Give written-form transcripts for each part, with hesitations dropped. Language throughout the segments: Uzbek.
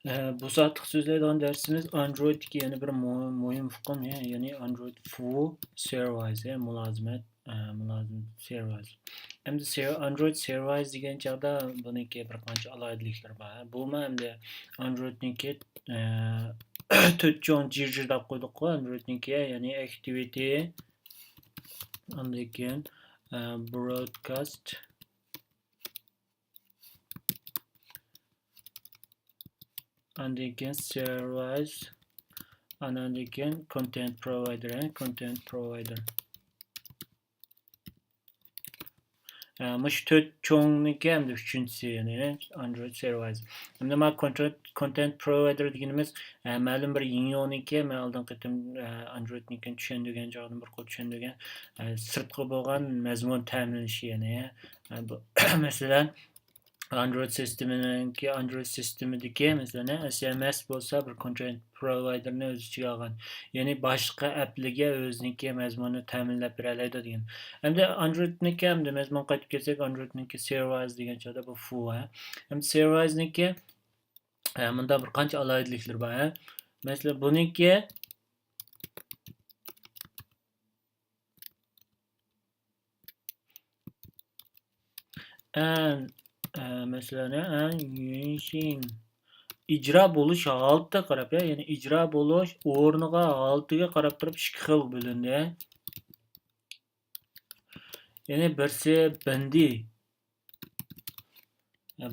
Bu saatlik so'zlaydigan dersimiz Android'ga yana bir muhim hukm, ya'ni Android Full Service, mulozimat, service. Endi Android Service degan chog'da buniki bir qancha alohidliklar bor. Bumi endi Androidniki to'rt cho'ng jirjirlab qo'ydik-ku Androidniki, ya'ni Activity, undan keyin Broadcast, undan keyin Service, undan keyin Content Provider. Mush to'rt cho'ngniki hamda uchinchisi, ya'ni Android Service. Endi mana Content Provider deganimiz ma'lum bir yingniki, men oldin qatim Androidnikini tushundirgan joydan bir qo'l tushundirgan sirtqi bo'lgan mazmun ta'minlashi, ya'ni masalan Android sistemidagi masalan SMS bo'lsa bir content providerni o'z ichiga olgan. Ya'ni boshqa applarga o'ziniki mazmunni ta'minlab bera oladi degan. Endi Androidniki hamda mazmun qaytib kelsak, Androidniki service degan joyda bu fu. Endi serviceniki bunda bir qancha alohidliklar bor. Masalan, buniki masalan ijro bo'lish holatiga qarab, ya'ni ijro bo'lish o'rniga holatiga qarab turib ikki xil bo'lindi. Ya'ni birsi bindi.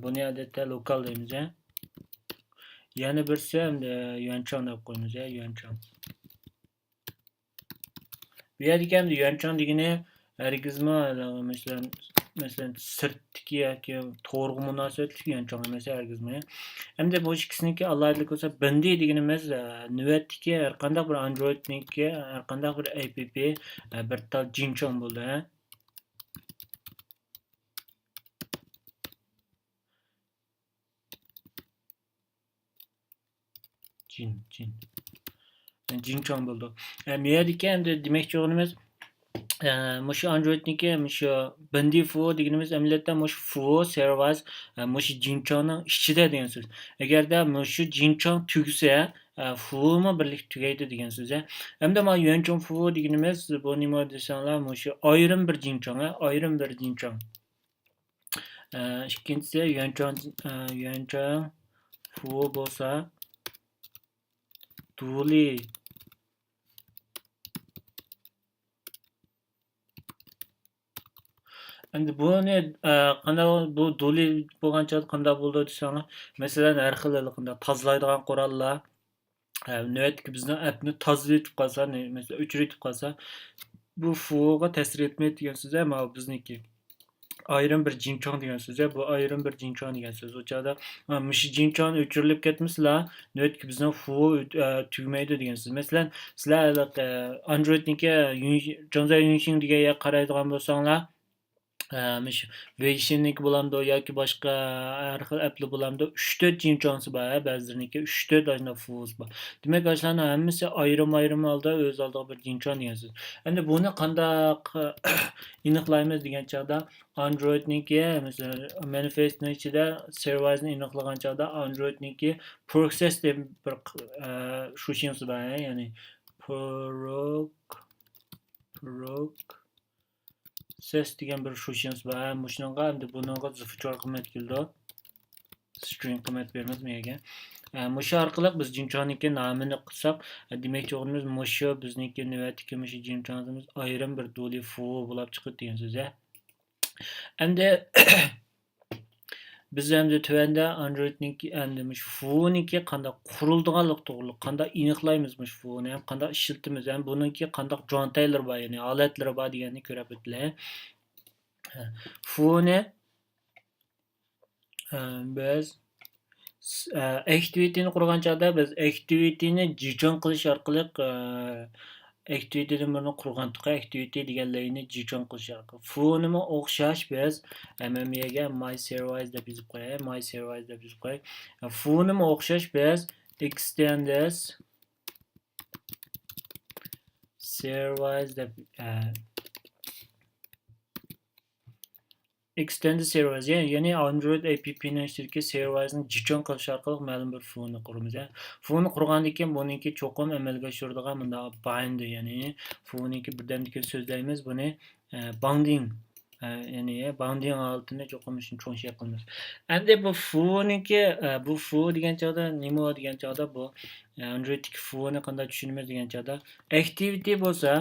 Buni odatda lokal deymiz. Yana birsi hamda yuanchon deb qo'yamiz, yuanchon. Bu yerga hamda yuanchon degani hargizma masalan sirtdagi yoki to'g'ri munosabatli yuanchon emas hargizma. Hamda bu ikkisiniki alohidlik bo'lsa, bindi deganimiz navbatdagi har qanday bir Androidniki, har qanday bir app bir tal jinchon bo'ldi. Jinchon bo'ldi. Bu yerdagi hamda demoqchi bo'lganimiz mushu Androidniki mushu bindi fu deganimiz amaliyotda mushu fu service mushu jinchonning ichida degan so'z. Agarda mushu jinchon tugsa, fu'mi birlikda tugaydi degan so'z. Hamda mana yuanchon fu deganimiz bu nima desanglar, mushu ayrim bir jinchon, ikkinchisi yuanchon fu bo'lsa Duli endi buni qanday bu duli bo'lgancha qanday bo'ldi desanglar, masalan har xil qanday tozalaydigan qurollar navbatdagi bizni appni tozalaytib qolsa, masalan o'chirib qolsa, bu fuga ta'sir etmaydi degan so'z, ama bizniki ayrim bir jinchon degan so'z. Bu ayrim bir jinchon degan so'z. O'chada mushi jinchon o'chirilib ketmaslar, navbatdagi bizni fu tugmaydi degan so'z. Masalan, sizlar Androidniki Jonza Yunxing degan qaraydigan bo'lsanglar, Weixin'niki bulamda yoki boshqa har xil applar bulamda 3-4 jinchonsi bor, ba'zilarininki 3-4 ajna fuz bor. Demak, ashlarning hammasi ayrim holda o'z oldiga bir jinchon degan so'z. Endi buni qanday aniqlaymiz degan chog'da Androidniki masalan manifestning ichida service'ni aniqlagan chog'da Androidniki process deb bir shushinsi bor, ya'ni ses degan bir shunchasi bor. Mushunga endi bunga zifuchor qiymat keldi. String qiymat beramiz menga. Mushu orqali biz jinchonniki nomini qilsak, demakchi o'g'limiz mushu bizniki navbatdagi mushu jinchonimiz ayrim bir doli fu bo'lib chiqadi degan so'z. Endi biz endi tuvanda Androidniki endi mushu funiki qanday qurildiganlik to'g'riliq qanday aniqlaymiz mushu funi, ham qanday ishlatamiz, ham buniki qanday jo'ntaylar bor, ya'ni olatlari bor deganni ko'rib o'tdilar. Funi biz activity'ni qurgan chog'da biz activity'ni jichon qilish orqali activity'dan birini qurgandik, activity degan layni jichon qilish orqali. Funimi o'xshash biz MMEga my service deb yozib qo'yay. Funimi o'xshash biz extends service deb Extended Serverwise ya'ni Android app'ni ishtirki serverwise'ni jichon qilish orqali ma'lum bir funni quramiz. Funni qurgandan keyin buniki cho'qim amalga oshiradigan bunda bind ya'ni funniki birdamdiki so'zlaymiz buni bounding ya'ni bounding altini cho'qim uchun cho'nshi qilamiz. Endi bu funniki bu fu degan chog'da nima degan chog'da bu Android'dagi funni qanday tushunamiz degan chog'da activity bo'lsa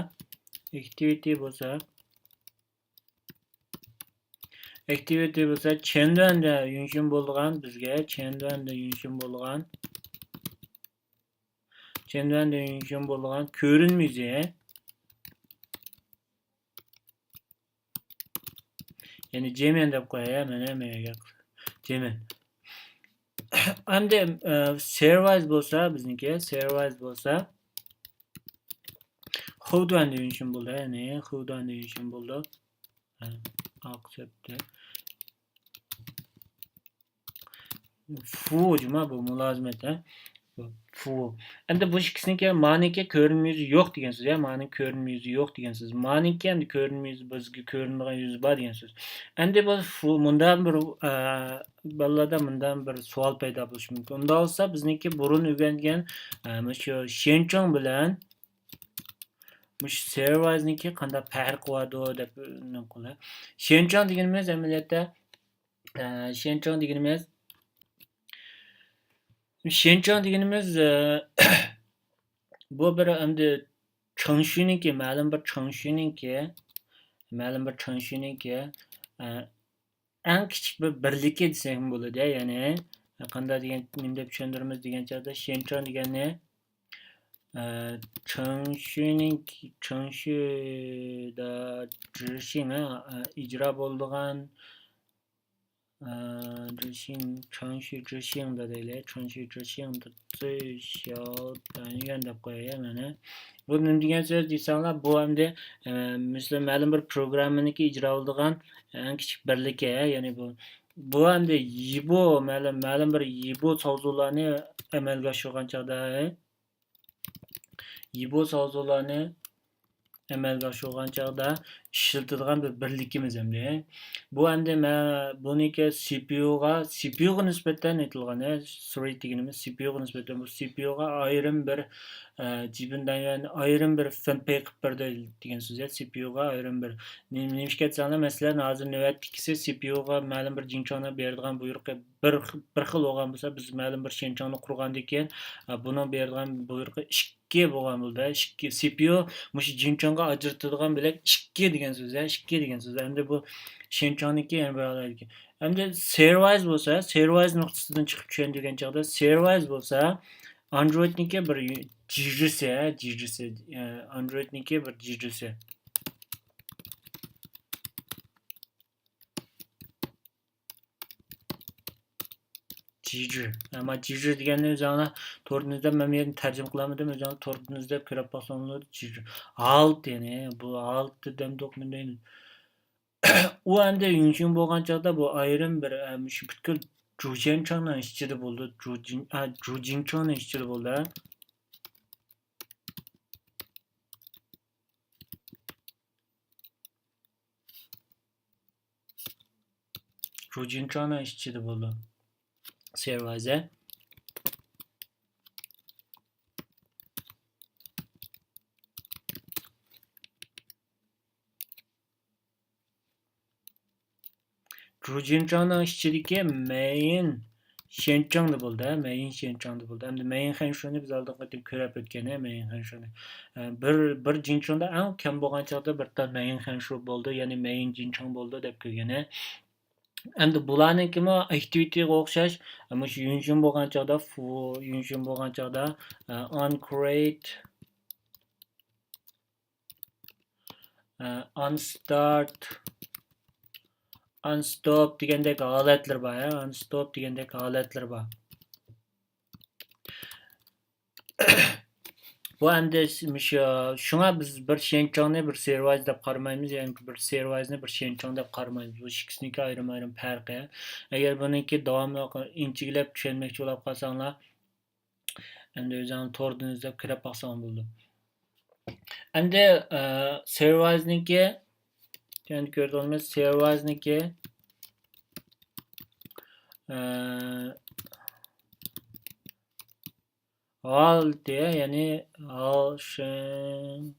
activity bo'lsa chenduanda yunshim bo'lgan bizga chenduanda yunshim bo'lgan ko'rinmaydi. Ya'ni Jemen deb qo'yay, mana menga Jemen. Endi serverwise bo'lsa bizniki serverwise bo'lsa Xudanda yunshim bo'ldi, ya'ni Xudanda yunshim bo'ldi. Accept. Fu cuma bu mülazimet fu. Endi bu ikkisiniki maniki ko'rinma yuzi yo'q degan so'z, ma'ning ko'rinma yuzi yo'q degan so'z. Maniki endi ko'rinma yuzi bizga ko'rinmagan yuzi bor degan so'z. Endi bu fu bundan bir ballada bundan bir savol paydo bo'lishi mumkin. Unda olsa bizniki burun o'rgangan shu Shenchong bilan mush serverwise'niki qanday farqi bor deb qo'ylar. Shenchong deganimiz amaliyotda Shenchong deganimiz bu bir endi Changshu'niki ma'lum bir Changshu'niki eng kichik bir birligi desak bo'ladi, ya'ni qanday degan nima deb tushuntiramiz degan chog'da Shenchong degani Changshu'da Zhixing ijro bo'lgan Changshu Zhixingda deylik, Changshu Zhixingda 最小单元deb qo'yay mana. Bu nima degan so'z desanglar, bu endi misol ma'lum bir programmaniki ijro bo'lgan eng kichik birligi, ya'ni bu endi yibo ma'lum bir yibo mavzularni amalga oshirgan chog'da ishlatadigan bir birligimiz endi. Bu endi buniki CPU'ga nisbatan aytilgan, thread deganimiz CPU'ga nisbatan bu CPU'ga ayrim bir jibindan yani ayrim bir fanpay qilib berdi degan so'z. CPU'ga ayrim bir nimishga aytsanglar, masalan, hozir navbatdagisi CPU'ga ma'lum bir jinchonni beradigan buyruqqa bir xil bo'lgan bo'lsa, biz ma'lum bir shenchonni qurgandan keyin buni beradigan buyruqqa 2 bo'lgan bo'ldi. 2 CPU mush jinchonga ajratadigan bilan 2 degan so'z, 2 degan so'z. Endi bu shenchonniki yana bir alayki. Endi serverwise bo'lsa, serverwise nuqtasidan chiqib tushunadigan chog'da serverwise bo'lsa Androidniki bir jijisi, Androidniki bir jijisi. Jiju. Ama jiju deganni o'zinglar to'rtinizda men bu yerni tarjima qilamadim, o'zinglar to'rtinizda ko'rib bo'lsanglar jiju. Alt ya'ni bu alt demdoq mendayni. U endi yunshim bo'lgan chog'da bu ayrim bir shu butkul Jujinchongning ichida bo'ldi. Jujinchongning ichida bo'ldi. Jujinchongning ichida bo'ldi. Serverwise. Jujinchongning ichidagi main Shenchongda bo'ldi, main Shenchongda bo'ldi. Endi main Shenchongni biz oldin qatib ko'rib o'tgan, main Shenchongni. Bir Jinchongda eng kam bo'lgan chog'da bitta main Shenchong bo'ldi, ya'ni main Jinchong bo'ldi deb ko'rgan. Endi bularnikimi activityga o'xshash, shu yunshim bo'lgan chog'da yunshim bo'lgan chog'da on create on start unstop degandek holatlar bor, unstop degandek holatlar bor. Bu endi shunga biz bir shenchongni bir serverwise deb qaramaymiz, ya'ni bir serverwise'ni bir shenchong deb qaramaymiz. Bu ikkisiniki ayrim farqi. Agar buniki davomli inchiklab tushunmoqchi bo'lib qolsanglar, endi o'zingizning to'rdinizda kirib qolsam bo'ldi. Endi serverwise'niki yani ko'rdingizmi, serverwise'niki All diye yani all shen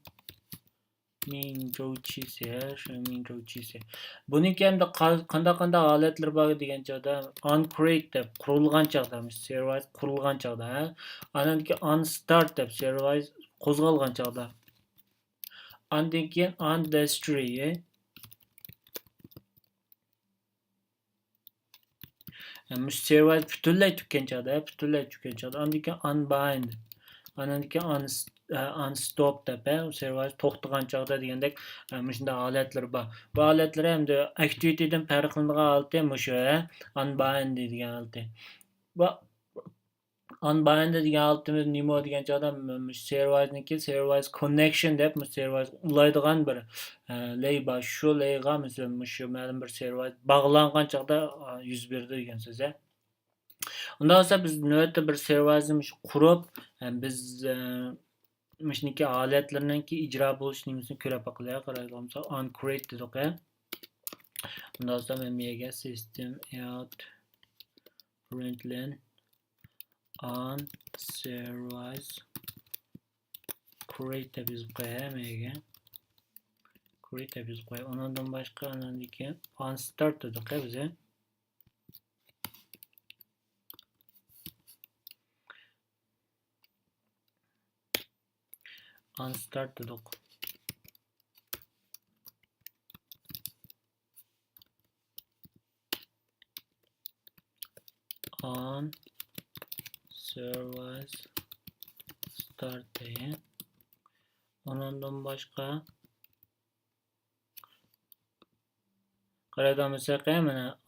minjochisi. Buniki endi qanday holatlar bor degan chog'da uncreate deb qurilgan chog'da, servis qurilgan chog'da, andan keyin unstart deb servis qo'zg'algan chog'da. Andan keyin undestroy servis butunlay tugagan chog'da, andan keyin unbind. Andan keyin unstop deb servis to'xtagan chog'da degandek shunday holatlar bor. Bu holatlar hamda activity'dan farqlanadigan holati mushu unbind degan holati. Bu unbind degan holatimiz nima degan chog'da servis connection deb servis ulaydigan bir lay bor. Shu layga shu ma'lum bir servis bog'langan chog'da yuz berdi degan so'z. Undan sonra biz növbətdə bir servisni qurub, biz shuniki holatlarninki ijro bo'lish nimasini ko'rib baqilay, qaraydigansa uncreate dedik. Undan sonra men bu yerga system out println on servis create deb yozib qo'yay mega. Create deb yozib qo'yay. Undan boshqa anandiki unstart dedik biz. Unstart dedik. On servis start diye. Ondan başka qaraydigansak mana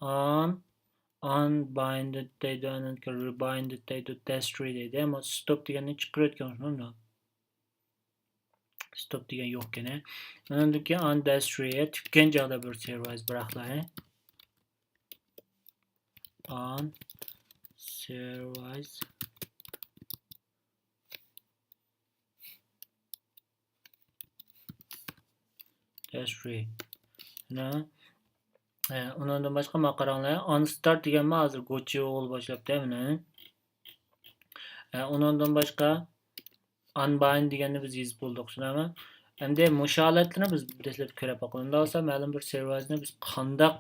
unbinded deydi, rebinded deydi, destroy deydi. Ama stop deganni chiqarayotgan shunda. Stop degan yo'q ekan. Undan keyin undestroy tutgan joyda bir servis bıraklar. On servis destroy. Undan başqa maqaranglar unstart degan hozir go'chi o'g'il boshlabdi mana. Undan başqa unbind deganni biz yozib bo'ldik, tushunami? Endi mushu holatlarni biz dastlab ko'rib boqamiz. Unda olsa ma'lum bir servisni biz qandaq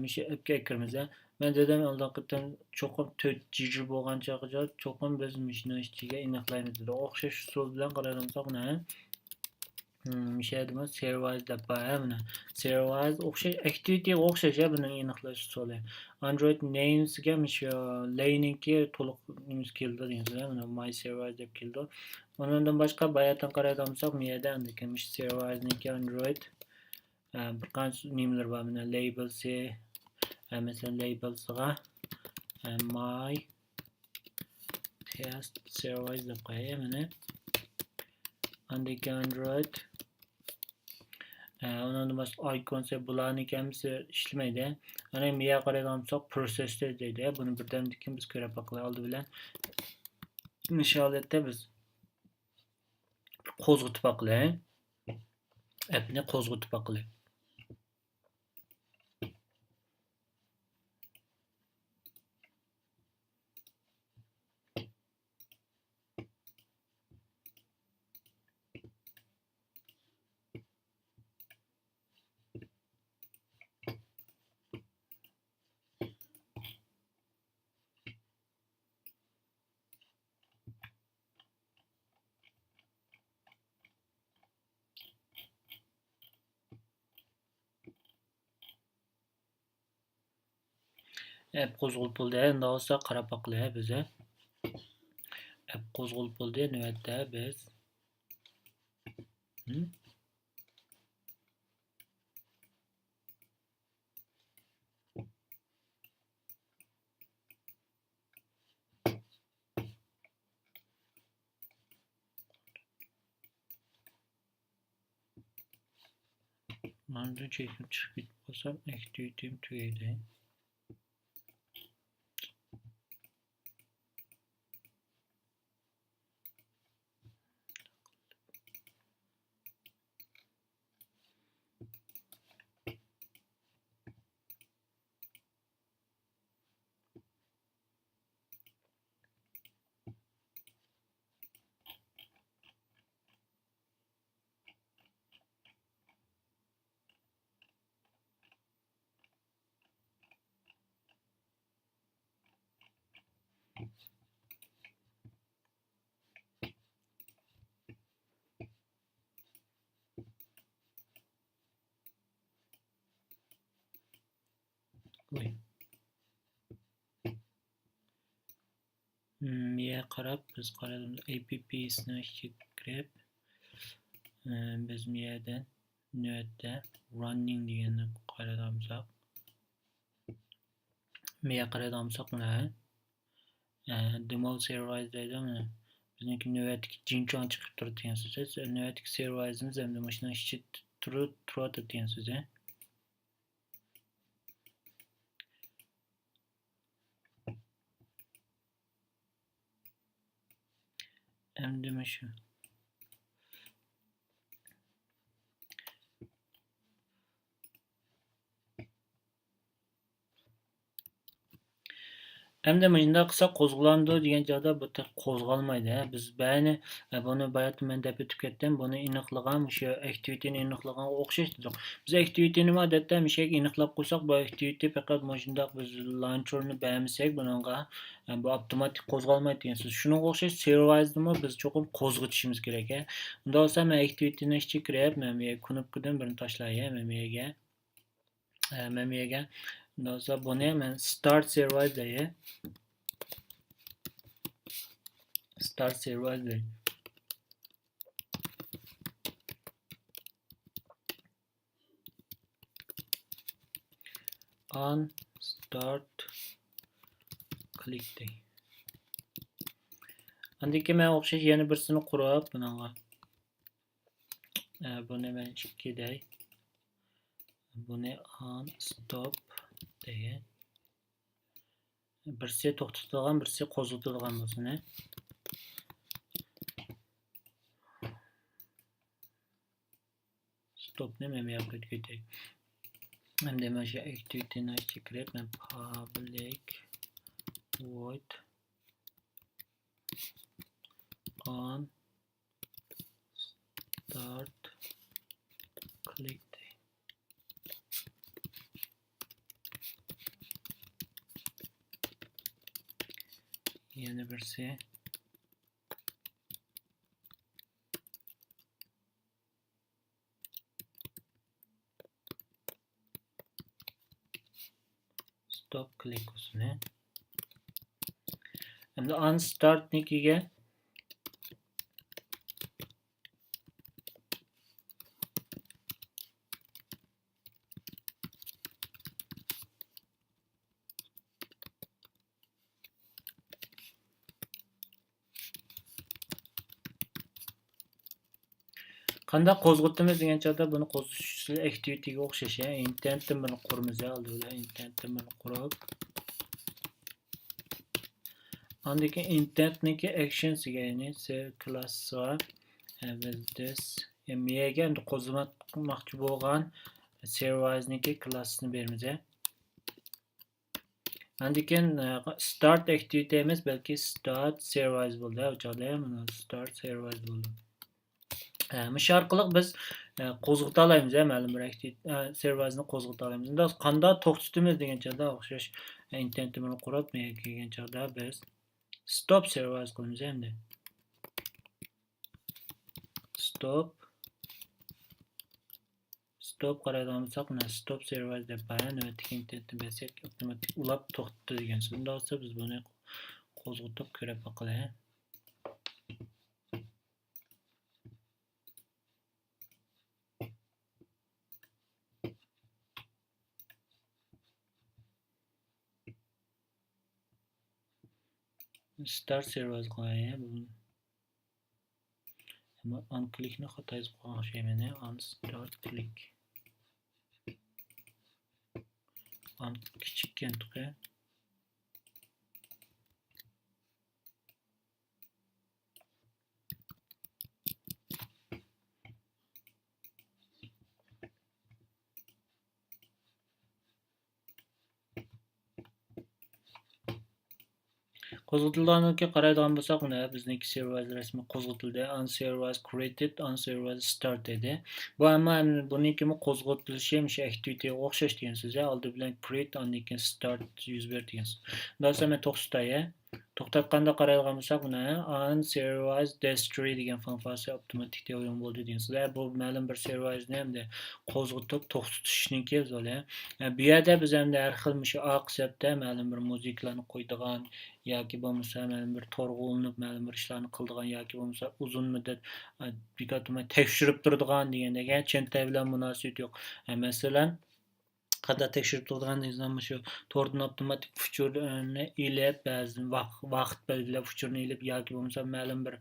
mushu appga kiramiz. Men dedim oldin qitdan cho'qim 4 GB bo'lgan chog'ida cho'qim biz mishni ichiga aniqlaymiz dedi. O'xshash usul bilan qaraymisak mana şeydimi servis deb mana servis o'xshash activity o'xshash buni aniqlash usuli. Android namesga shu laninki to'liq nimiz keldi degan mana my servis deb keldi. Undan boshqa bayatdan qaraydigansak bu yerda andikish servisniki Android bir qancha nimalar bor mana labels mesela labelsga my test servis deb qo'yay mana andiki Android ondan başqa icon bularning hamsi ishlamaydi. Ana bu yerga qaraydigansak processor deydi. Buni birdan biz ko'rib boqay oldi bilan. Nisholatda biz qo'zg'atib boqay. Appni qo'zg'atib boqay. App qo'zg'alib bo'ldi. Endi olsa qarab boqay biz. App qo'zg'alib bo'ldi. Navbatda biz mandan chekib chiqib ketmasam activity'm tugaydi. Oy. Miye qarab biz qaradim app'sini kirib biz miyadan nötdə running deganni qaradamsak miya qaradamsak nə? Demal serialize deydimi? Bizniki növbətdəki Jinchon çıxıb durur degan söz. Növbətdəki serialize'imiz hem de maşının işçi turadi degan söz. Hem de şu. Hem de mıcında kısa kozgulandı degan joyda bu qo'zg'almaydi. Biz bani buni bayat men deb o'tib ketdim. Buni aniqlagan o'sha activityni aniqlagan o'xshaydi. Biz activityni odatda mishak aniqlab qo'ysak, bu activity faqat mashunda biz launcherni bermasak, buningga bu avtomatik qo'zg'almaydi degan so'z. Shunga o'xshash serialize'ni biz cho'qim qo'zg'atishimiz kerak. Unda bo'lsa men activityni ishga kirib, men knopkadan birini tashlayman, men miyaga Dosa buni men start serialize deyman. Start serialize deyman. On start click deyman. Andiki men o'xshash yana birsini qurib bunga. Buni men 2 dey. Buni on stop deyman. Birsi to'xtatilgan, birsi qo'zg'atilgan bo'lsin. Stopni men yoqqa ketay. Hem de mana shu activityni ishga kirib, men public void on start click deyman. Yana birsi stop click olsun. Hem de on start nikiga qanday qo'zg'atamiz degan chog'da buni qo'zg'atish activityga o'xshash. Intentni buni quramiz, albatta intentni buni qurib. Andaki intentniki actionsga, ya'ni classga biz this miyaga endi qo'zg'atmoqchi bo'lgan serialize'niki classni beramiz. Andiken start activity emas, balki start serialize bo'ldi. O joyda ham start serialize bo'ldi. Mush orqali biz qo'zg'ata olamiz, ma'lum bir serialize'ni qo'zg'ata olamiz. Unda qanday to'xtatamiz degan joyda o'xshash intentni buni qurib, menga kelgan joyda biz stop serialize qilamiz endi. Stop qaraydigansak, stop serialize deb qo'ygan, navbatdagi intentni bersak, avtomatik ulab to'xtatdi degan so'z. Unda bo'lsa biz buni qo'zg'atib ko'rib boqaylik. Start serialize qo'yaylik. Ama on clickni xato yozib qo'ygan o'xshayman. On start click. On kichikkan tuqi. Qo'zg'atilganlikka qaraydigan bo'lsak, uni bizniki serialize rasmi qo'zg'atildi, unserialize created, unserialize start edi. Bu hamma bunikimi qo'zg'atilishi ham shu activityga o'xshash degan so'z. Oldi bilan create, undan keyin start yuz berdi degan so'z. Bundan men to'xtatay. to'xtatganda qaraydigan bo'lsak, buni unserialized destroy degan funksiyasi avtomatik o'yin bo'ldi deysizlar. Bu ma'lum bir serializni hamda qo'zg'atib to'xtatishninki o'zi. Bu yerda biz hamda har xil shu aqsabda ma'lum bir musiqalarni qo'ydigan yoki bo'lmasa ma'lum bir to'rga ulinib ma'lum bir ishlarni qildigan yoki bo'lmasa uzun muddat tekshirib turadigan degandek chentay bilan munosabati yo'q. Masalan, qanday tekshirib turadigan shu to'rdan avtomatik uchurni ilib ba'zi vaqt belgilab uchurni ilib yoki bo'lmasa ma'lum bir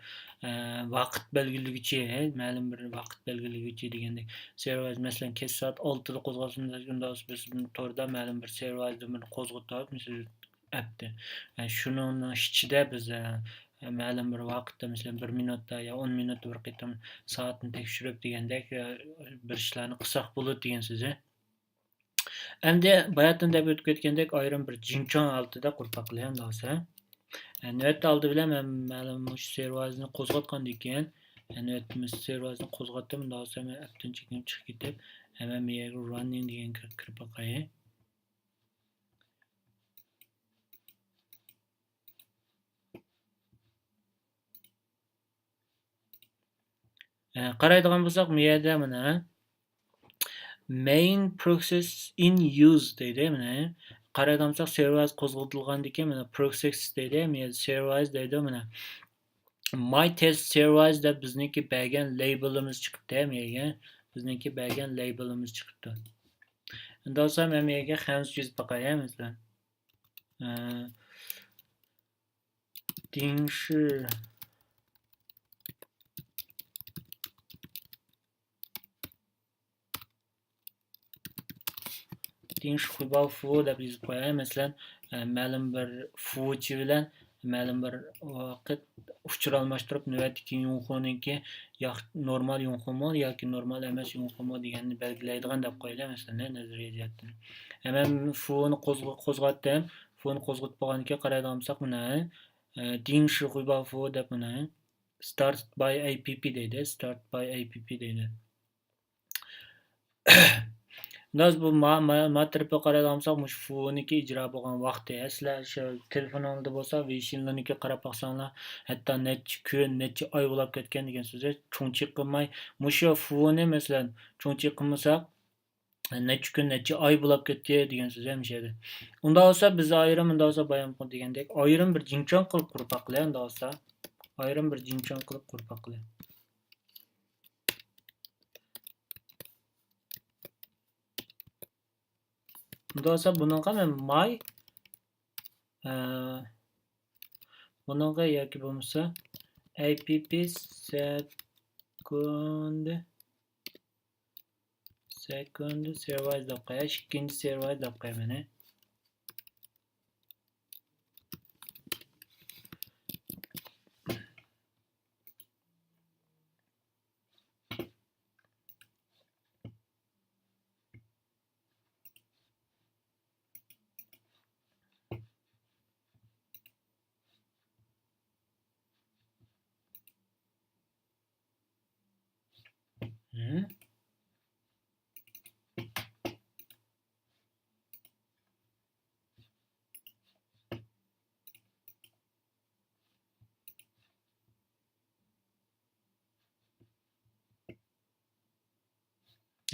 vaqt belgilaguchi degandek servoiz masalan kech soat 6da qo'zg'alsin biz to'rda ma'lum bir servoizni qo'zg'atib masalan apni shuning ichida biz ma'lum bir vaqtda masalan 1 minutda yo 10 minutda bir qitim soatni tekshirib degandek bir ishlarni qilsak bo'ladi degan so'z. Endi bayatdan deb o'tib ketgandek ayrim bir jinchon altida qurpaqlagan bo'lsa, navbatda oldi bilan men ma'lum shu servoizni qo'zg'atgandan keyin navbatda servoizni qo'zg'atdim, undan so'ng men appdan chekinib chiqib ketib, hemen bu yerga running degan kirib boqay. Qaraydigan bo'lsak, bu yerda mana main process in use deydi. Mana qaraydigan bo'lsak, servoiz qo'zg'atilgandan keyin mana process deydi. Men servoiz deydi mana. My test servoiz deb bizniki bergan labelimiz chiqibdi. Menga bizniki bergan labelimiz chiqibdi. Undan so'ng men menga hands yozib boqay masalan. Dingshi xuybal fu deb yozib qo'yay. Masalan, ma'lum bir fuchi bilan ma'lum bir vaqt uchur almashtirib navbatdagi yunxoniki normal yunxonmi yoki normal emas yunxonmi deganni belgilaydigan deb qo'yaylik masalan nazariya jihatdan. Hemen fu'ni qo'zg'atdim. Fu'ni qo'zg'atib bo'lgandan keyin qaraydigan bo'lsak, buni dingshi xuybal fu deb buni start by app deydi. Start by app deydi. Biz bu matripga qaraydigan bo'lsak, mush fu'niki ijro bo'lgan vaqti. Sizlar shu telefoningizda bo'lsa, Wishinlarniki qarab baqsanglar, hatto necha kun, necha oy bo'lib ketgan degan so'z. Cho'nchiq qilmay, mushu fu'ni masalan, cho'nchiq qilmasak, necha kun, necha oy bo'lib ketdi degan so'z ham ishadi. Unda olsa biz ayrim, unda olsa bayon degandek, ayrim bir jinchon qilib qurpaqlar, unda olsa ayrim bir jinchon qilib qurpaqlar. Unda olsa buningga men my buningga yoki bo'lmasa app second servoiz deb qo'yash, ikkinchi servoiz deb qo'yaman.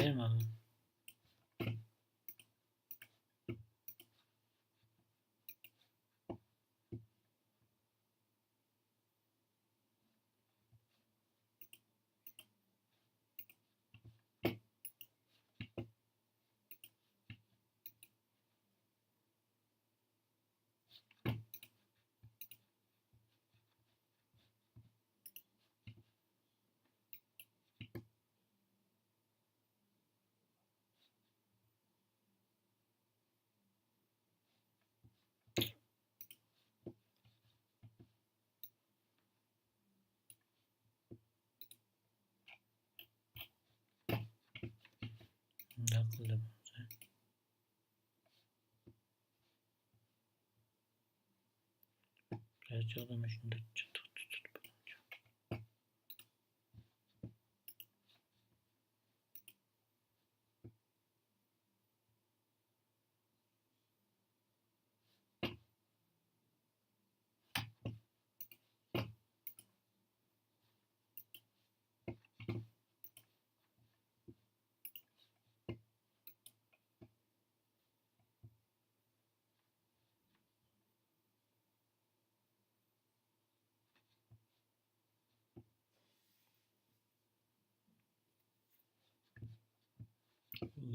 Tamam. Qildim. Gerçekten şunda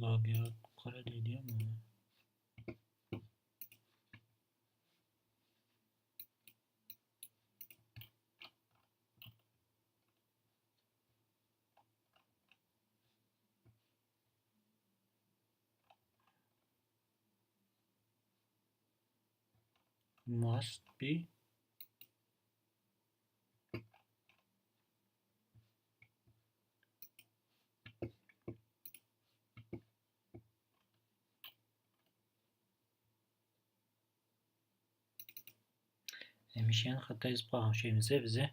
Logger qara deydi ama. Must be demişken xato yozib qolgan şeyimiz bize.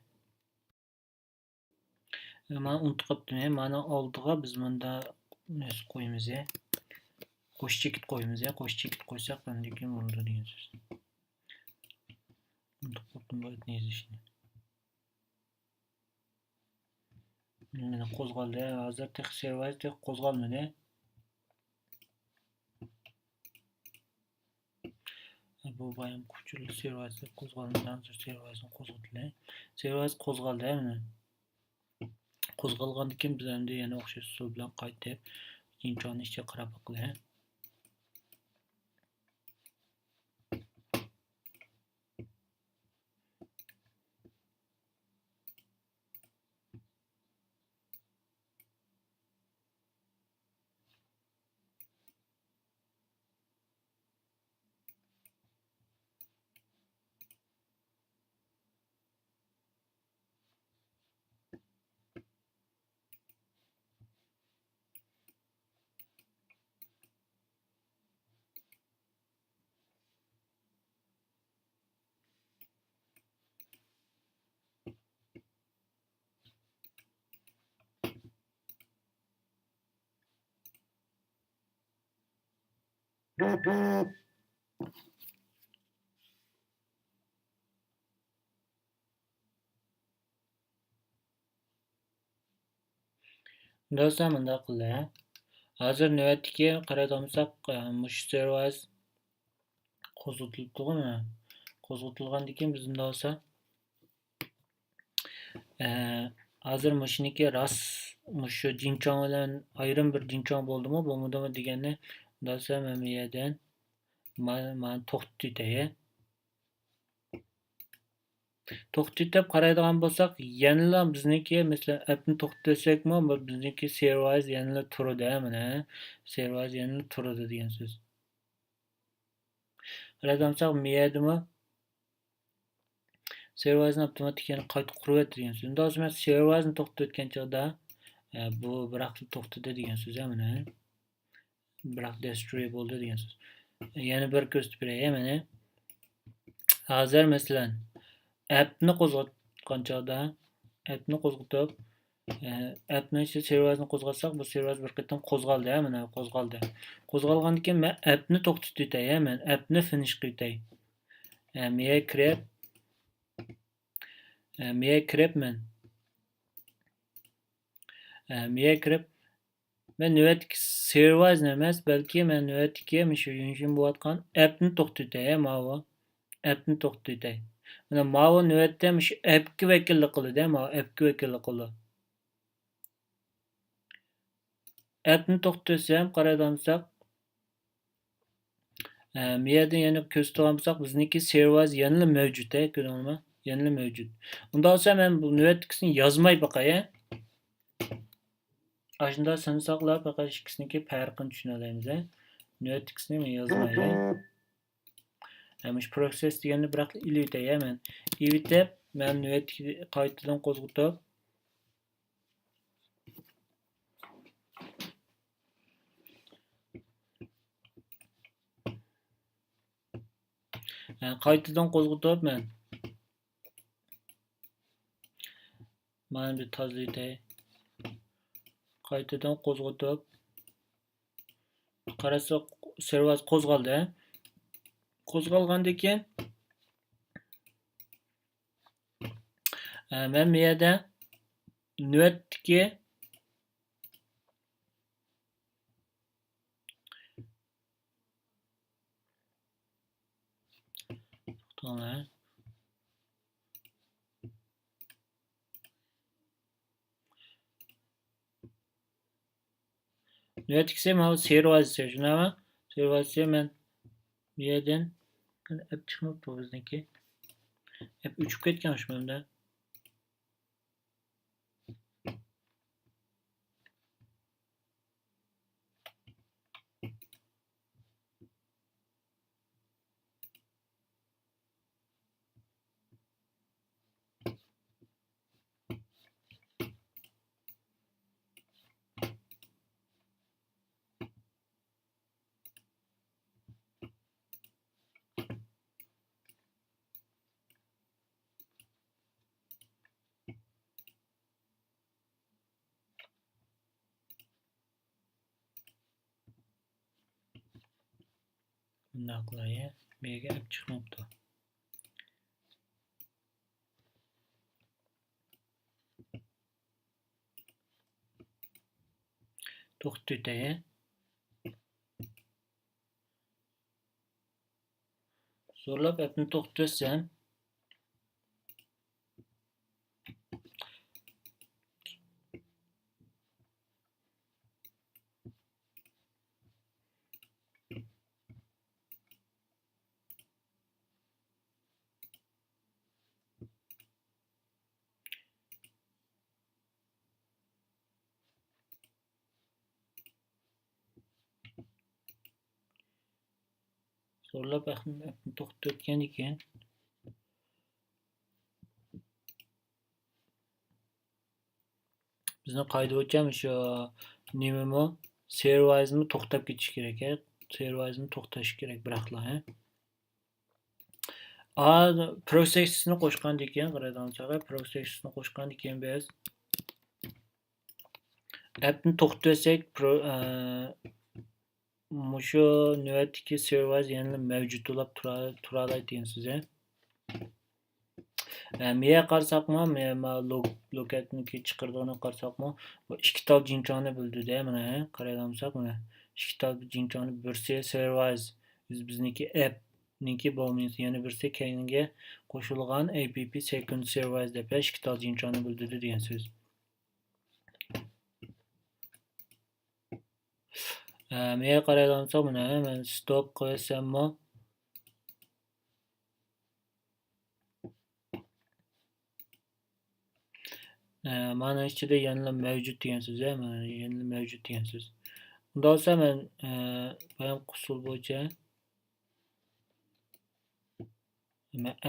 Mana unutib qolibdim. Mana oldiga biz bunda nima qo'yamiz? Qo'sh chekit qo'yamiz. Qo'sh chekit qo'ysak qanday bo'ladi degan so'z. Unutib qoldim bu yerni yozishni. Mana qo'zg'aldi. Hozir servis qo'zg'almadi. Bu bayam kuchli servis qo'zg'almadan servisni qo'zg'atdi. Servis qo'zg'aldi mana. Qo'zg'algandan keyin biz endi yana o'xshash usul bilan qaytib inchonni ichiga qarab boqaylik. Do'stlar bunda qildi. Hozir navbatdagi qarayotgansak, mush servis qo'zg'atilibdi-mi? Qo'zg'atilgandan keyin biz bunda olsa hozir mushniki ras mushu jinchon bilan ayrim bir jinchon bo'ldimi, bo'lmadimi deganni do'stlar men bu yerdan men to'xtatay. To'xtat deb qaraydigan bo'lsak, yanada bizniki masalan appni to'xtatsakmi, bizniki servis yanada turadi, mana. Servis yanada turadi degan so'z. Qaraydigansak, bu yerdami servisni avtomatik yana qayta qurib degan so'z. Unda hozir men servisni to'xtatgan chog'da bu biroq to'xtadi degan so'z, mana. Biroq destroy bo'ldi degan so'z. Yana bir ko'rsatib beray, mana. Hozir masalan appni qo'zg'atgan chog'da appni qo'zg'atib appni servisni qo'zg'atsak, bu servis bir qatam qo'zg'aldi, mana qo'zg'aldi. Qo'zg'algandan keyin men appni to'xtatay, men appni finish qilay. Miya kiribman. Miya kirib men navbatdagi servisni emas, balki men navbatdagi shu yunshim bo'layotgan appni to'xtatay, mana appni to'xtatay. Mana mana navbatda shu appga vakillik qiladi, mana appga vakillik qiladi. Appni to'xtatsam, qaraydigansak, bu yerda yana ko'rsatgan bo'lsak, bizniki servis yana mavjud, ko'rdingizmi? Yana mavjud. Unda olsa men bu navbatdagisini yozmay boqay. Shunda seni saqlab faqat ikkisiniki farqini tushuna olamiz. Navbatdagisini men yozmayman. Shu process deganni biroq ilitay, men. Ilitib, men navbatdagi qaytadan qo'zg'atib men mana bir tozlaytay. Qaytadan qo'zg'atib qarasak servis qo'zg'aldi. Qo'zg'algandan keyin men bu yerda navbatdagi növetkisi mana servazisi shunaqmi? Servazisi men bu yerdan app chiqmabdi bizniki. App uchib ketgan shu menda. Bunday qilay. Bu yerga app chiqmabdi. To'xtatay. Zo'rlab appni to'xtatsam, zo'rlab appni to'xtatgan ekan. Bizni qoidabozcham o'sha nimami servisni to'xtab ketish kerak. Servisni to'xtash kerak biraqla. Processni qo'shgan ekan, qaraydigan processni qo'shgan ekan biz. Appni to'xtatsak, mushu navbatdagi servis yana mavjud bo'lib turadi aytgansiz. Miya qarsaqmi, lokatniki chiqirdig'ini qarsaqmi, bu ikki tal jinchoni bildida, mana qaraydigansak, mana ikki tal jinchoni birsi servis, bizniki appniki bo'lmaydi, yana birsi keyinga qo'shilgan app second servis deb ikki tal jinchoni bildida degan so'z. Miya qaraydigansak, mana men stop qo'yasammi? Mana ichida yana mavjud degan so'z, mana yana mavjud degan so'z. Unda olsa men bayam usul bo'yicha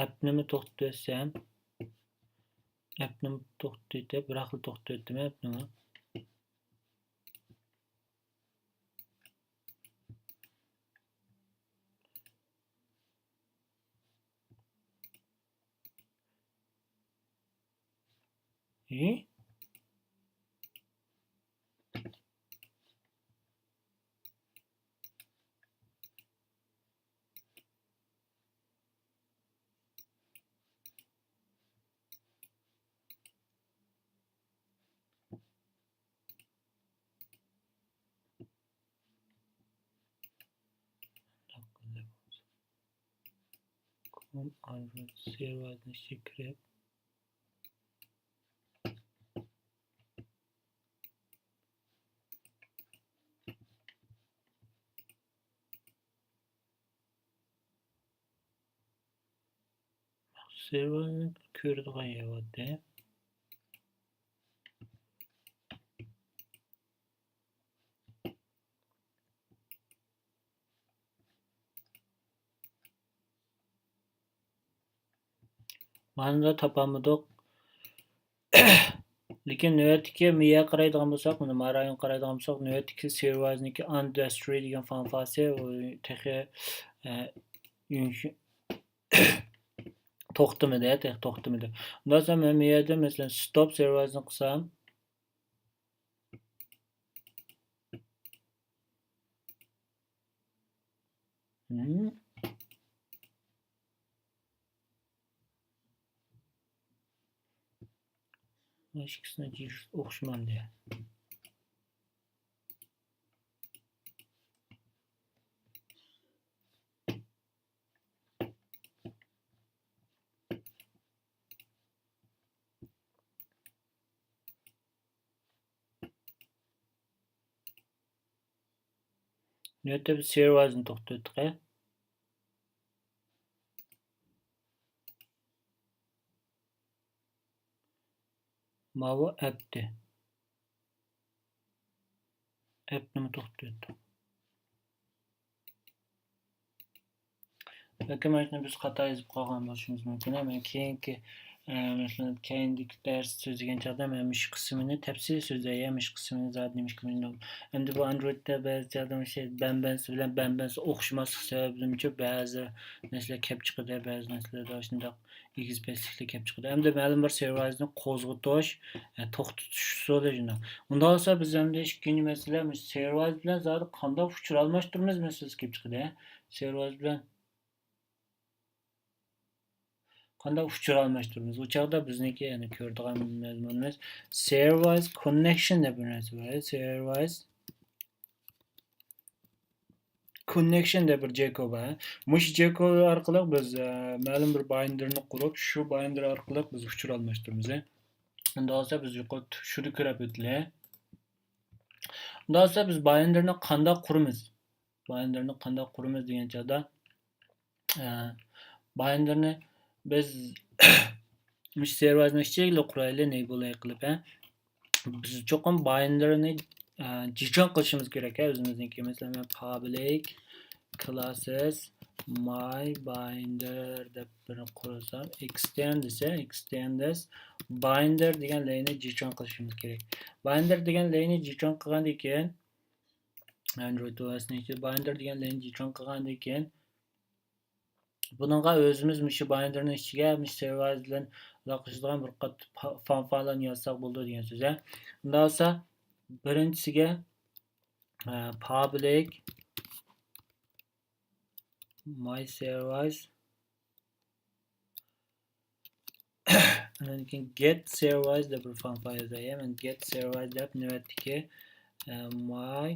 appni to'xtatsam, appni to'xtatib, bir xil to'xtatdim appni. Servisni kirib serverni ko'radigan yerda mana topamidik. Lekin navbatdagi miya qaraydigan bo'lsak, buni marayon qaraydigan bo'lsak, navbatdagi servisniki industry degan fanfasi texi to'xtamadi. Undan so'ng men bu yerda masalan stop servisni qilsam, ikisini o'xshamadi. Nöte biz serialize'ni to'xtatdik. Mavi app'ti. App'ni to'xtatdik. Balki mana shuni biz xato yozib qolgan bo'lishimiz mumkin. Men keyingi masalan keyingi dars so'zlagan chog'da men mish qismini tafsiliy so'zlayman, mish qismini zadni mish qismini. Endi bu Androidda ba'zi joyda o'sha banbansi bilan banbansi o'xshamaslik sababidan uchun ba'zi narsalar kelib chiqadi, ba'zi narsalarda shundoq egizbesliklar kelib chiqadi. Endi ma'lum bir serverni qo'zg'atish, to'xtatish usuli shundoq. Unda olsa biz endi ikkinchi masala server bilan zodi qanday uchuv almashtiramiz masalasi kelib chiqadi. Server bilan qanday uchuv almashtiramiz? U chog'da bizniki ya'ni ko'radigan mazmunimiz serverwise connection deb bir narsa bor. Serverwise connection deb bir jeko bor. Mush jeko orqali biz ma'lum bir binderni qurib, shu binder orqali biz uchuv almashtiramiz. Unda olsa biz yuqori shuni ko'rib o'tdik. Unda olsa biz binderni qanday quramiz? Binderni qanday quramiz degan chog'da binderni biz mush serverni ichiga quraylik, ne bo'lay qilib, biz cho'qim binderni jichon qilishimiz kerak, o'zimizniki. Masalan, public classes my binder deb bir qursam, extend desa, extends binder degan layni jichon qilishimiz kerak. Binder degan layni jichon qilgandan keyin Android OS'ning ichida binder degan layni jichon qilgandan keyin buningga o'zimiz shu binderning ichiga server bilan aloqalashadigan bir qat fanfalarni yozsak bo'ladi degan so'z. Unda olsa birinchisiga public my servers and keyin get servers deb bir fanfar yozayman. Get servers deb navbatdagi my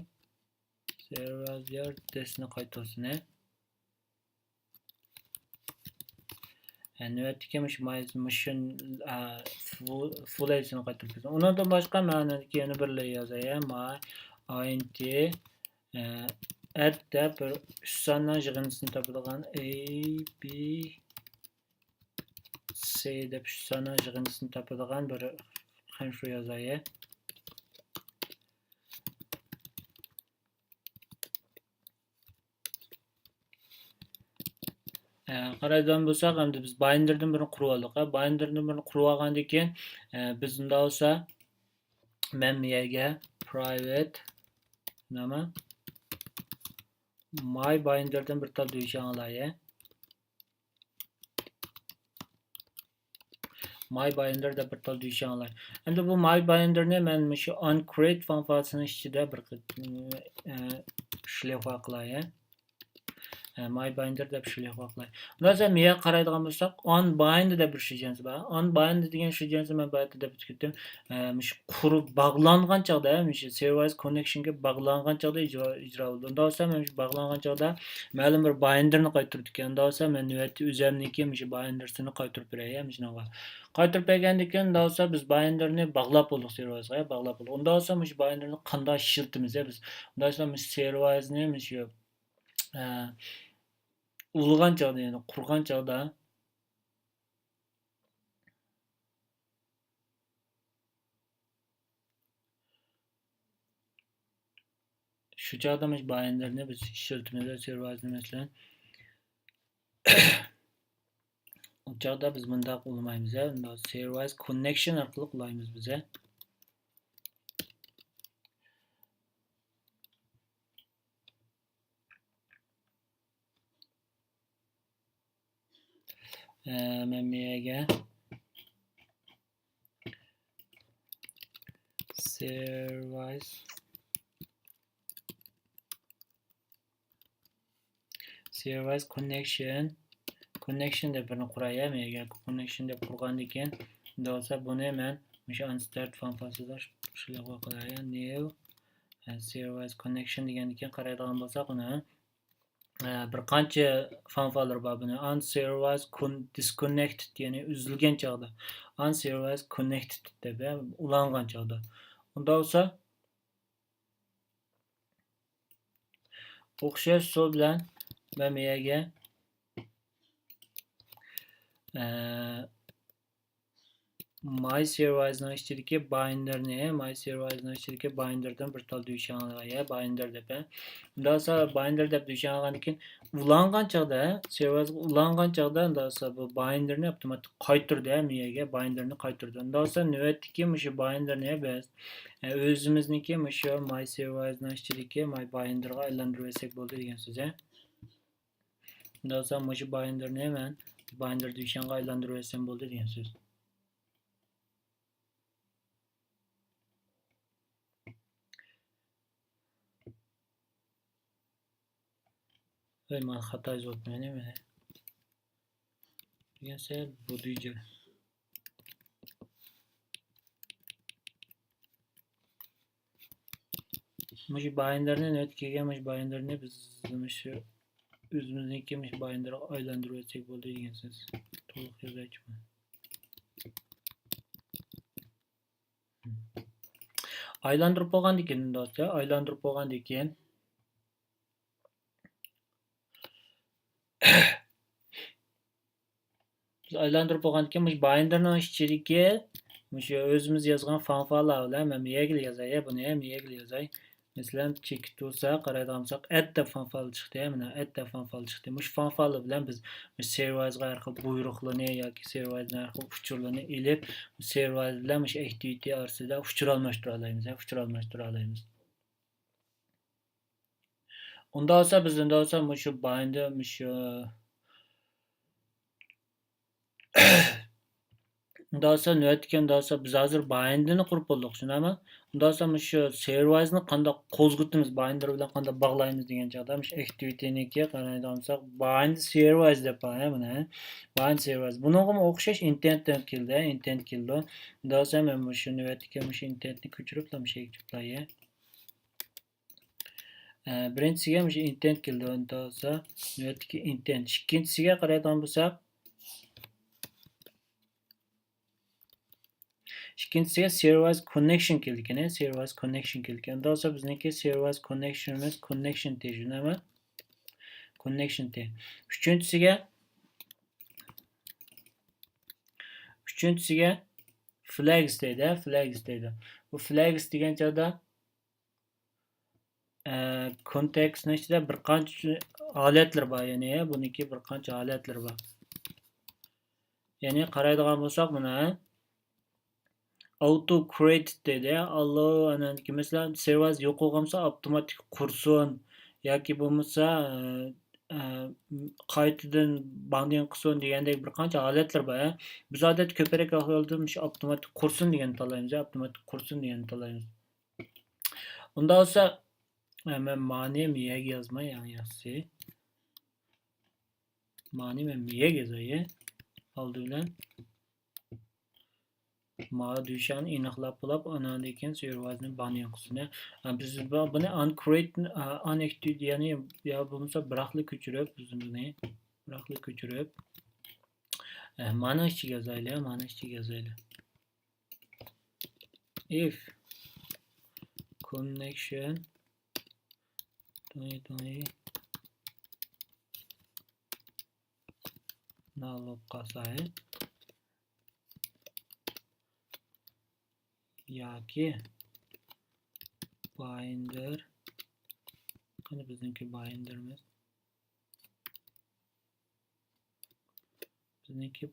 servers yer testni qaytarsin. Navbatdagi mission full edishini qaytarib. Undan boshqa ma'nodagi yana bir lay yozayman. My int add deb bir 3 sondan yig'inisini topadigan a b c deb 3 sondan yig'inisini topadigan bir function yozayman. Qaraydigan bo'lsak, endi biz binderdan birini qurib oldik. Binderdan birini qurib olgandan keyin biz unda olsa men bu yerga private nima my binderdan bir tal deyishni olayman. My binder deb bir tal deyishni olayman. Endi bu my binderni men shu onCreate funksiyasining ichida bir shlefa qilaman. My binder deb shlefa qilaman. Bundan menga qaraydigan bo'lsak, on bind deb bir shejans bor. On bind degan shejans men bayda deb ketdim. Shu qurib bog'langan chog'da, shu server connectionga bog'langan chog'da ijro bo'ldi. Unda olsa men shu bog'langan chog'da ma'lum bir binderni qaytarib ekan. Unda olsa men navbatda o'zimniki shu bindersini qaytarib berayman shunaqa. Qaytarib bergandan keyin unda olsa biz binderni bog'lab bo'ldik serverga, bog'lab bo'ldik. Unda olsa shu binderni qanday ishlatamiz biz? Unda olsa serverni shu ulg'an chog'da, ya'ni qurgan chog'da shu chog'da binderni biz ishlatamiz serverni masalan. U chog'da biz bunday qilmaymiz. Unda server connection orqali qilaymiz biz. Men bu yerga server connection deb birini qurayman. Menga connection deb qurgandan keyin unda olsa buni men o'sha unstart funksiyasida shunday qilaman. New server connection degandan keyin qaraydigan bo'lsak, uni bir qancha funksiyalar bor buni. Unservice disconnected, ya'ni uzilgan chog'da. Unservice connected deb ulangan chog'da. Unda olsa o'xshash so'z bilan ben bu yerga MyService'ning ichidagi binderni, MyService'ning ichidagi binderdan bir tal duyşanlarga binder deb. Undan sonra binder deb duyşanlardan keyin ulangan chaqda, serverga ulangan chaqda undan sonra bu binderni avtomatik qaytirdi, bu yerga binderni qaytirdi. Undan sonra navbatdagi shu binderni biz o'zimizniki shu MyService'ning ichidagi MyBinderga aylantirib olsak bo'ldi degan so'z. Undan sonra shu binderni men binder duyşanga aylantirib olsam bo'ldi degan so'z. Ben hata yazıyorum mi? Gençler bu duyacak. Muş bayınlarını net kelganmish bayınlarını biz şu o'zimizniki mush bayınlarga aylantirib o'tsak bo'ldi degan so'z. To'liq yozaychiman. Aylantirib bo'lgandan keyin do'stlar, aylantirib bo'lgandan keyin biz aylantirib bo'lgandan keyin mush bayınlarning ichidagi mush o'zimiz yozgan fanfalar bilan men bu yerga yozay, buni ham bu yerga yozay. Mesela chekit bo'lsa, qaraydigansak add deb fanfal chiqdi, mana add deb fanfal chiqdi. Mush fanfali bilan biz serverga har xil buyruqlarni yoki serverga har xil uchurlarni elib, server bilan mush activity orasida uchur almashtira olamiz, Unda olsa mush binder mush Undan sonra biz hozir binderni qurib bo'ldik, shunami? Undan sonra shu serverni qanday qo'zg'atamiz, binder bilan qanday bog'laymiz degan chog'da activity'niki qaraydigan bo'lsak, binder server deb qo'yamiz buni. Binder server. Bunga o'xshash intentdan keldi. Undan sonra men shu navbatga intentni ko'chirib qo'yay. Birinchisiga intent keldi. Undan sonra navbatga intent. Ikkinchisiga qaraydigan bo'lsak, İkincisiga server connection kelgan, server connection kelgan. Undan sonra bizniki server connection emas, connection tejunami? Connection te. Uchinchisiga flags deydi. Bu flags degan joyda kontekstning ichida bir qancha holatlar bor, ya'ni buniki bir qancha holatlar bor. Ya'ni qaraydigan bo'lsak, buni auto create dedi. Allow anaki mesela server yo'q bo'lgansa avtomatik qursin yoki bo'lmasa qaytadan banding qilsin degandek bir qancha holatlar bor. Biz odat ko'proq ahvolda avtomatik qursin degan tanlaymiz, Unda olsa men ma'ni miyaga yozmay, yani yazsi. Ma'ni men miyaga yozay. Oldi bilan ma duyşanı aniqlab bo'lib, andan keyin serverni banding qilsin. Biz buni uncreate unactive, ya'ni ya bo'lmasa biraqli ko'chirib, biz buni biraqli ko'chirib mana ichiga yozaylik, if connection null qolsa yoki binder, qani bizniki binderimiz,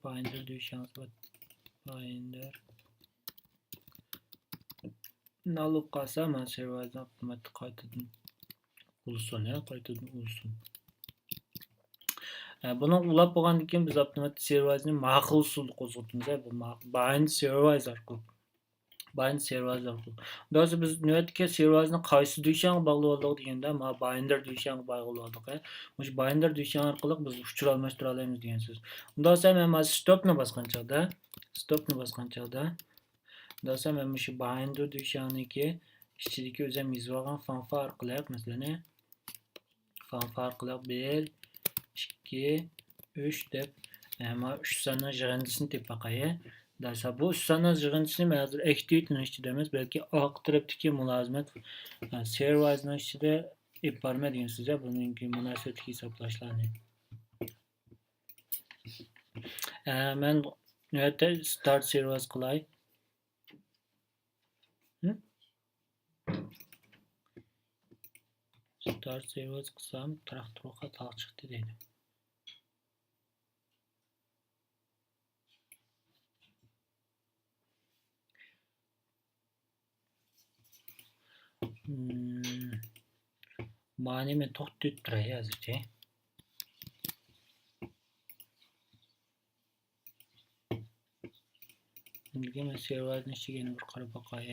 binder duyşanız bor, binder null qolsa men serverni avtomatik qaytadan ulsin. Buni ulab bo'lgandan keyin biz avtomatik serverni ma'qul usulda qo'zg'atamiz. Bu binder server orqali. Binder server orqali. Undan sonra biz navbatga serverni qaysi duyshanga bog'lab oldik deganda, binder duyshanga bog'lab oldik. Mush binder duyshan orqali biz uchur almashtira olamiz degan so'z. Undan sonra men stopni bosgan chog'da, undan sonra men shu binder duyshaniki ichidagi o'zim yozib olgan fanfa orqali, masalan, fanfa orqali 1 2 3 deb 3 sona yig'indisini deb baqay. Darsa bu 3 sona yig'indisini men hozir activity'ning ichida emas, balki oq tarafdagi mulozimat serverning ichida ep barma degan sizga buningki munosabatli hisoblashlarni. Men bu yerda start servers qilay. Start servers qilsam, traktorga taq chiqdi deydi. Mani men to'xtatib turay hozircha. Nega men serverning ichiga yana bir qarab boqay.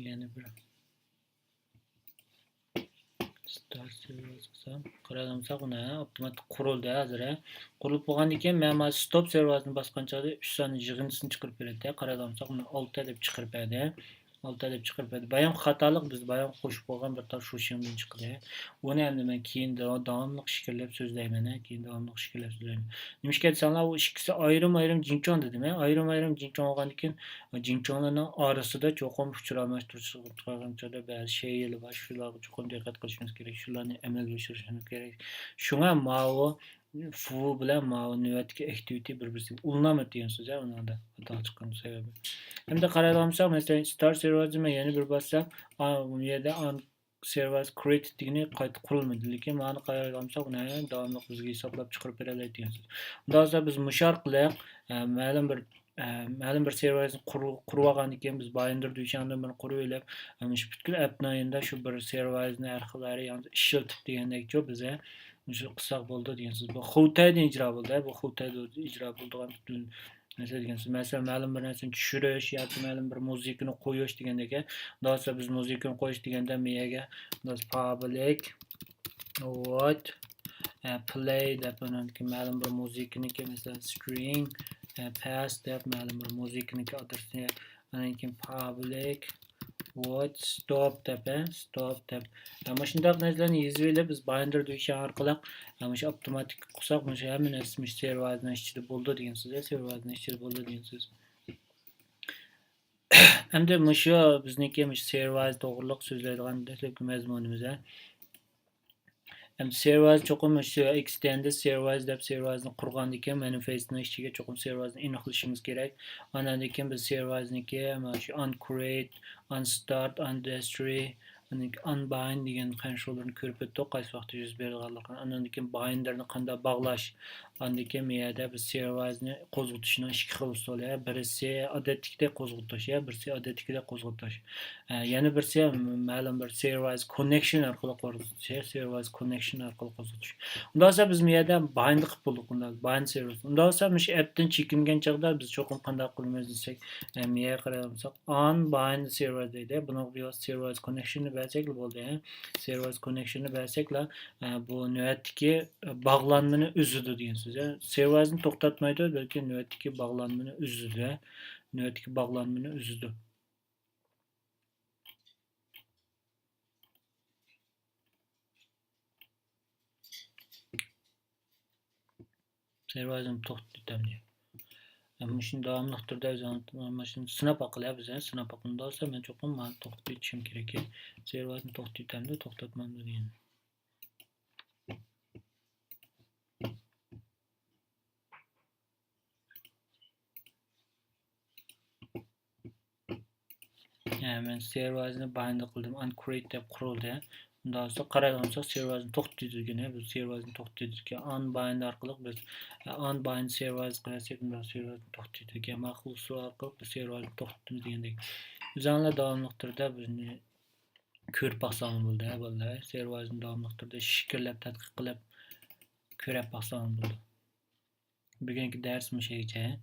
Yana bir start servers qilsam, qarasamsak uni avtomatik qurildi hozir. Qurilib bo'lgandan keyin men mana stop serversni bosganchada 3 soni yig'indisini chiqarib beradi. Qarasamsak uni 6 deb chiqarib beradi. 6 deb chiqarib berdi. Bayon xatolik biz bayon qo'shib qo'ygan bir tar shu shimdan chiqdi. Uni endi men keyin davomli fikrlab so'zlayman, keyin davomli fikrlab so'zlayman. Nimishga desanlar u ikkisi ayrim jinchon dedim. Ayrim jinchon bo'lgandan keyin jinchonlarning orasida cho'qim uchramashtirish ba'zi sheylar bor, shularga cho'qim diqqat qilishimiz kerak, shularni amalga oshirishimiz kerak. Shunga ma'vo fu bilan ma'vo navbatga activity bir-birisiga ulanadi degan so'z, unda xato chiqqan sababi. Endi qarasamsak, masalan, start serverni yana bir bossam, bu yerda on servers create degani qayta qurilmaydi. Lekin mana qarasamsak, uni davomli bizga hisoblab chiqarib beradi degan so'z. Undan so'ng biz mushar qilib, ma'lum bir serverni qurib olgandan keyin biz binder dushandan bir qurib olib, shu butkul appning endi shu bir serverni arxivlari ya'ni ishlatib degandek-ku biza shu qilsak bo'ldi degan so'z. Bu Xotayda ijro bo'ldi. Bu Xotayda ijro bo'lgan butun narsa degan so'z. Masalan, ma'lum bir narsani tushirish yoki ma'lum bir muzikani qo'yish degandek, do'stlar biz muzikani qo'yish deganda miyaga biz public what play deb ma'lum bir muzikaniki masalan string pass deb ma'lum bir muzikaniki adresini keyin public what stop deb mana shunday narsalarni yozib olib biz binder dushan orqali mana shu avtomatik qilsak mana shu hamma narsa serverning ichida bo'ldi degan so'z. Serverning ichida bo'ldi degan so'z. Endi shu bizniki server to'g'riliq so'zlaydigan mazmunimiz. Server cho'qim shu extended servers deb serverni qurgandan keyin manifestning ichiga cho'qim serverni inoqlashimiz kerak. Undan keyin biz serverniki mana shu uncreate, unstart, undestroy, unbind degan qanchalarni ko'rib o'tdik, qaysi vaqtda yuz berganligini. Undan keyin binderni qanday bog'lash. Undan keyin bu yerda biz serverni qo'zg'atishning ikki xil usuli. Birisi odatdagidek qo'zg'atish, birisi odatdagidek qo'zg'atish. Yana birisi ma'lum bir server connection orqali qo'zg'atish, server connection orqali qo'zg'atish. Undan so'ng biz bu yerda bind qilib bo'ldik, bind server. Undan so'ng shu appdan chekingan chaqda biz cho'qim qanday qilamiz desak, bu yerga qarasak unbind server deydi. Buni bu server connection bersak bo'ldi. Server connection'ni bersaklar bu navbatdagi bog'lanmani uzadi degan so'z. Serverni to'xtatmaydi, balki navbatdagi bog'lanmani uzadi. Navbatdagi bog'lanmani uzadi. Serverni to'xtatamiz. Ama şimdi davamlı turda ama şimdi sinab qilyapmiz. Sinab qilganda olsa men cho'qim men to'xtatishim kerak. Serverni to'xtatamda to'xtatmam degan. Men serverni bind qildim, uncreate deb qurildi. Undan so'ng qaragancha serverni to'xtatadigan, bu serverni to'xtatadigan unbind orqali biz unbind server qilsak, unda serverni to'xtatadigan maxsus orqali serverni to'xtatamiz degandek. O'zinglar davomli turda bizni ko'rib baqsam bo'ldi, bolalar. Serverni davomli turda fikrlab tadqiq qilib ko'rib baqsam bo'ldi. Bugungi darsimiz şeyce.